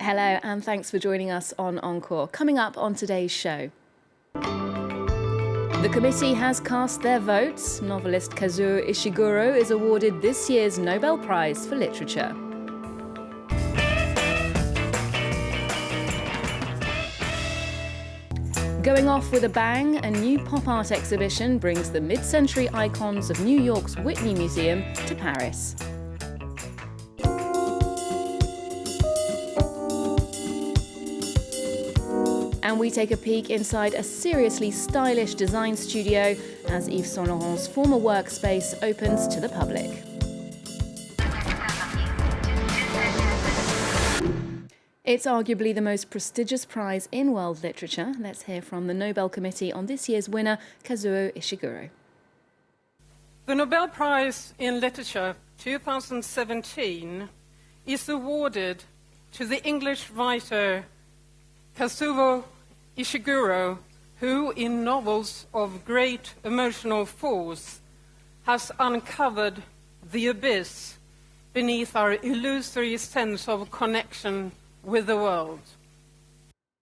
Hello, and thanks for joining us on Encore. Coming up on today's show. The committee has cast their votes. Novelist Kazuo Ishiguro is awarded this year's Nobel Prize for Literature. Going off with a bang, a new pop art exhibition brings the mid-century icons of New York's Whitney Museum to Paris. And we take a peek inside a seriously stylish design studio as Yves St Laurent's former workspace opens to the public. It's arguably the most prestigious prize in world literature. Let's hear from the Nobel Committee on this year's winner, Kazuo Ishiguro. The Nobel Prize in Literature 2017 is awarded to the English writer Kazuo Ishiguro, who, in novels of great emotional force, has uncovered the abyss beneath our illusory sense of connection with the world.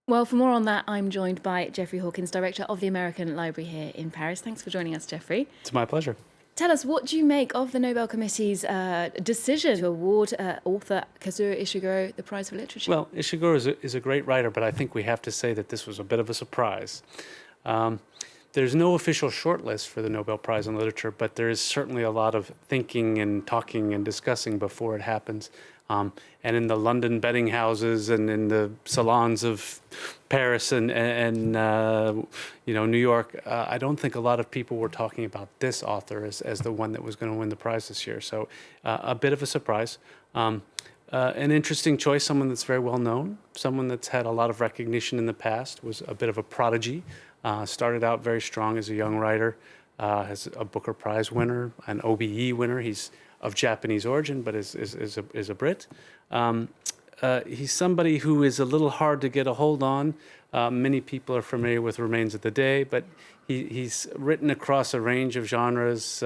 Well, for more on that, I'm joined by Jeffrey Hawkins, Director of the American Library here in Paris. Thanks for joining us, Jeffrey. It's my pleasure. Tell us, what do you make of the Nobel Committee's decision to award author Kazuo Ishiguro the Prize for Literature? Well, Ishiguro is a great writer, but I think we have to say that this was a bit of a surprise. There's no official shortlist for the Nobel Prize in Literature, but there is certainly a lot of thinking and talking and discussing before it happens. And in the London betting houses and in the salons of Paris and New York, I don't think a lot of people were talking about this author as the one that was going to win the prize this year. So a bit of a surprise. An interesting choice, someone that's very well known, someone that's had a lot of recognition in the past, was a bit of a prodigy, started out very strong as a young writer, has a Booker Prize winner, an OBE winner. He's of Japanese origin, but is a Brit. He's somebody who is a little hard to get a hold on. Many people are familiar with Remains of the Day, but he's written across a range of genres,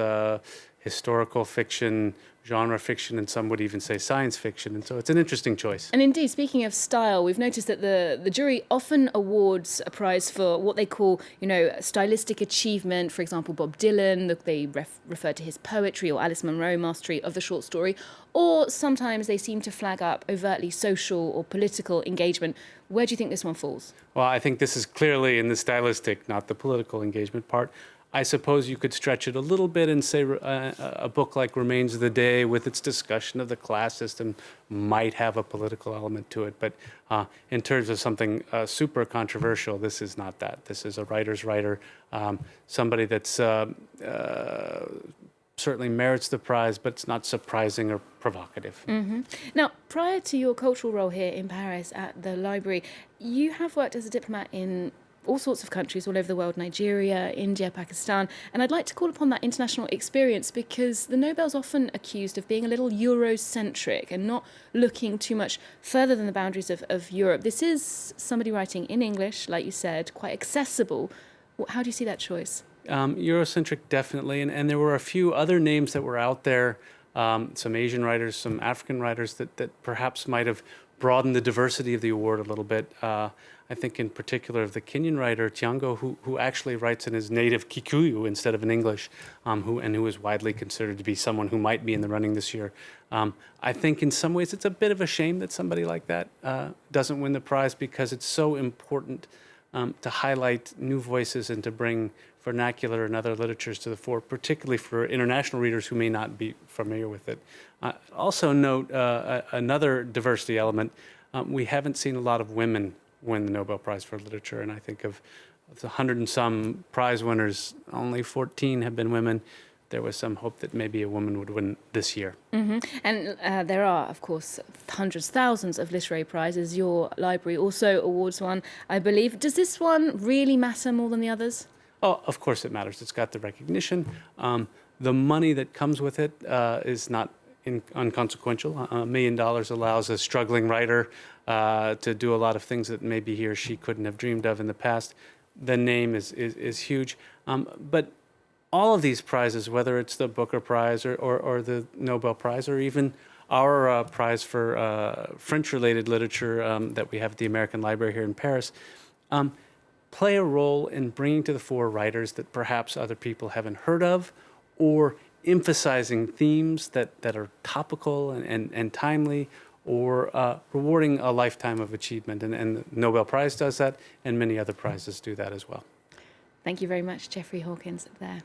historical fiction, genre fiction, and some would even say science fiction. And so it's an interesting choice. And indeed, speaking of style, we've noticed that the jury often awards a prize for what they call, stylistic achievement. For example, Bob Dylan, they refer to his poetry, or Alice Munro, mastery of the short story. Or sometimes they seem to flag up overtly social or political engagement. Where do you think this one falls? Well, I think this is clearly in the stylistic, not the political engagement part. I suppose you could stretch it a little bit and say a book like Remains of the Day, with its discussion of the class system, might have a political element to it. But in terms of something super controversial, this is not that. This is a writer's writer, somebody that's certainly merits the prize, but it's not surprising or provocative. Mm-hmm. Now, prior to your cultural role here in Paris at the library, you have worked as a diplomat in all sorts of countries all over the world: Nigeria, India, Pakistan. And I'd like to call upon that international experience because the Nobel's often accused of being a little Eurocentric and not looking too much further than the boundaries of Europe. This is somebody writing in English, like you said, quite accessible. How do you see that choice? Eurocentric, definitely. And there were a few other names that were out there, some Asian writers, some African writers that perhaps might have broadened the diversity of the award a little bit. I think in particular of the Kenyan writer Tiango, who actually writes in his native Kikuyu instead of in English, who is widely considered to be someone who might be in the running this year. I think in some ways it's a bit of a shame that somebody like that doesn't win the prize, because it's so important to highlight new voices and to bring vernacular and other literatures to the fore, particularly for international readers who may not be familiar with it. Also note another diversity element. We haven't seen a lot of women win the Nobel Prize for Literature, and I think of the 100 and some prize winners, only 14 have been women. There was some hope that maybe a woman would win this year. Mm-hmm. And there are, of course, hundreds, thousands of literary prizes. Your library also awards one, I believe. Does this one really matter more than the others? Oh, of course it matters. It's got the recognition. The money that comes with it is not unconsequential. $1 million allows a struggling writer to do a lot of things that maybe he or she couldn't have dreamed of in the past. The name is huge. But all of these prizes, whether it's the Booker Prize or the Nobel Prize, or even our prize for French-related literature that we have at the American Library here in Paris, play a role in bringing to the fore writers that perhaps other people haven't heard of, or emphasizing themes that are topical and timely, or rewarding a lifetime of achievement. And the Nobel Prize does that, and many other prizes do that as well. Thank you very much, Jeffrey Hawkins, there.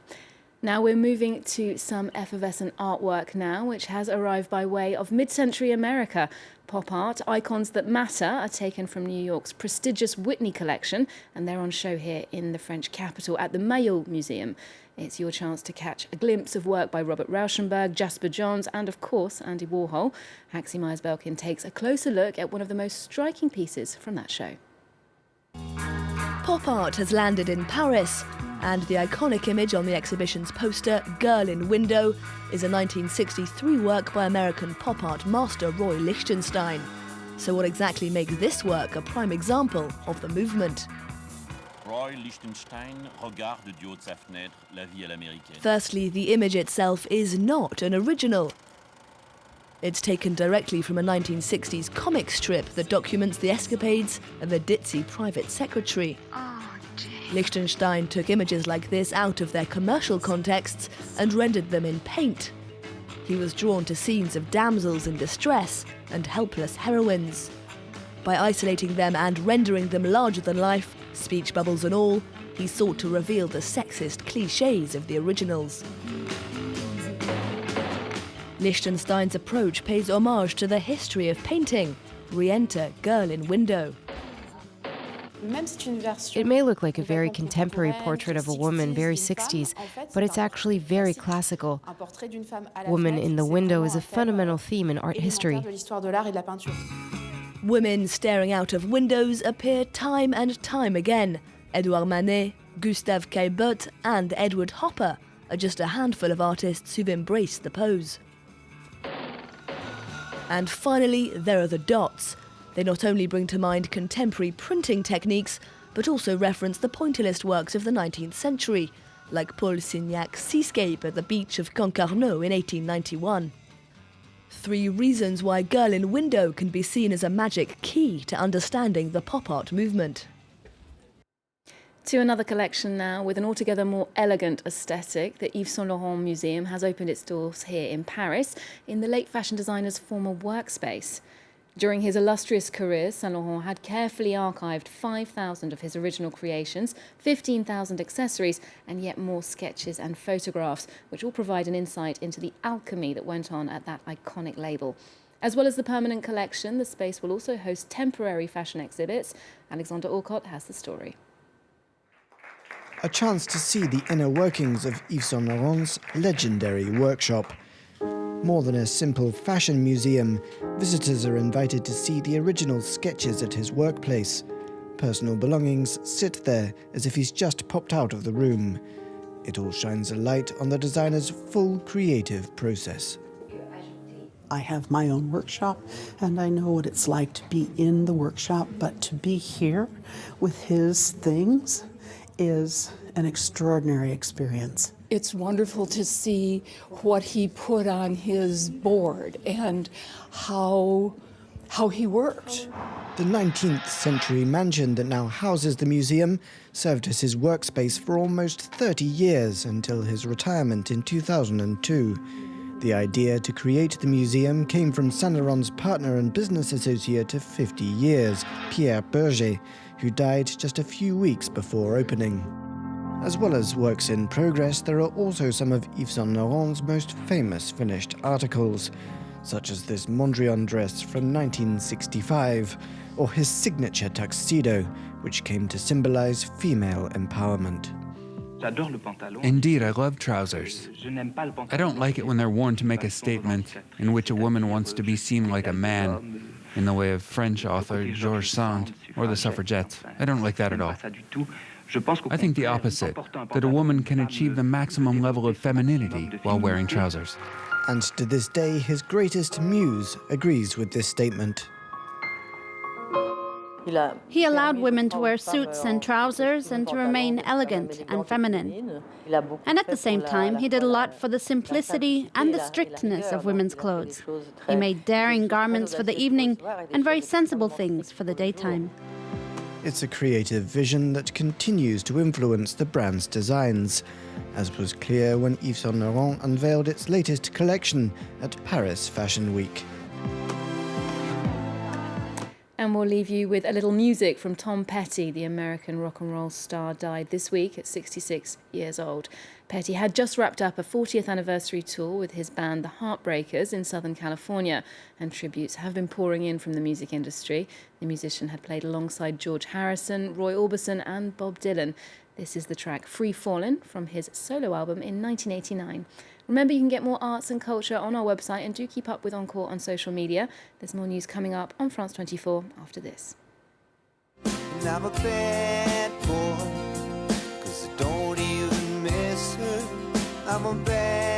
Now we're moving to some effervescent artwork now, which has arrived by way of mid-century America. Pop art icons that matter are taken from New York's prestigious Whitney collection, and they're on show here in the French capital at the Mayol Museum. It's your chance to catch a glimpse of work by Robert Rauschenberg, Jasper Johns, and of course Andy Warhol. Haxie Myers-Belkin takes a closer look at one of the most striking pieces from that show. Pop art has landed in Paris, and the iconic image on the exhibition's poster, Girl in Window, is a 1963 work by American pop art master Roy Lichtenstein. So what exactly makes this work a prime example of the movement? Roy Lichtenstein regarde du haut de sa fenêtre la vie à l'américaine. Firstly, the image itself is not an original. It's taken directly from a 1960s comic strip that documents the escapades of a ditzy private secretary. Lichtenstein took images like this out of their commercial contexts and rendered them in paint. He was drawn to scenes of damsels in distress and helpless heroines. By isolating them and rendering them larger than life, speech bubbles and all, he sought to reveal the sexist clichés of the originals. Lichtenstein's approach pays homage to the history of painting. Re-enter Girl in Window. It may look like a very contemporary portrait of a woman, very 60s, but it's actually very classical. Woman in the window is a fundamental theme in art history. Women staring out of windows appear time and time again. Edouard Manet, Gustave Caillebotte and Edward Hopper are just a handful of artists who've embraced the pose. And finally, there are the dots. They not only bring to mind contemporary printing techniques, but also reference the pointillist works of the 19th century, like Paul Signac's Seascape at the beach of Concarneau in 1891. 3 reasons why Girl in Window can be seen as a magic key to understanding the pop art movement. To another collection now, with an altogether more elegant aesthetic. The Yves St Laurent Museum has opened its doors here in Paris, in the late fashion designer's former workspace. During his illustrious career, Saint Laurent had carefully archived 5,000 of his original creations, 15,000 accessories, and yet more sketches and photographs, which all provide an insight into the alchemy that went on at that iconic label. As well as the permanent collection, the space will also host temporary fashion exhibits. Alexander Orcott has the story. A chance to see the inner workings of Yves St Laurent's legendary workshop. More than a simple fashion museum, visitors are invited to see the original sketches at his workplace. Personal belongings sit there as if he's just popped out of the room. It all shines a light on the designer's full creative process. I have my own workshop, and I know what it's like to be in the workshop, but to be here with his things is an extraordinary experience. It's wonderful to see what he put on his board and how he worked. The 19th century mansion that now houses the museum served as his workspace for almost 30 years until his retirement in 2002. The idea to create the museum came from Saint Laurent's partner and business associate of 50 years, Pierre Berger, who died just a few weeks before opening. As well as works in progress, there are also some of Yves St Laurent's most famous finished articles, such as this Mondrian dress from 1965, or his signature tuxedo, which came to symbolize female empowerment. Indeed, I love trousers. I don't like it when they're worn to make a statement in which a woman wants to be seen like a man, in the way of French author Georges Sand or the suffragettes. I don't like that at all. I think the opposite, that a woman can achieve the maximum level of femininity while wearing trousers. And to this day, his greatest muse agrees with this statement. He allowed women to wear suits and trousers and to remain elegant and feminine. And at the same time, he did a lot for the simplicity and the strictness of women's clothes. He made daring garments for the evening and very sensible things for the daytime. It's a creative vision that continues to influence the brand's designs, as was clear when Yves St Laurent unveiled its latest collection at Paris Fashion Week. And we'll leave you with a little music from Tom Petty. The American rock and roll star died this week at 66 years old. Petty had just wrapped up a 40th anniversary tour with his band The Heartbreakers in Southern California, and tributes have been pouring in from the music industry. The musician had played alongside George Harrison, Roy Orbison and Bob Dylan. This is the track Free Fallin' from his solo album in 1989. Remember, you can get more arts and culture on our website, and do keep up with Encore on social media. There's more news coming up on France 24 after this. And I'm a bad boy, 'cause I don't even miss her. I'm a bad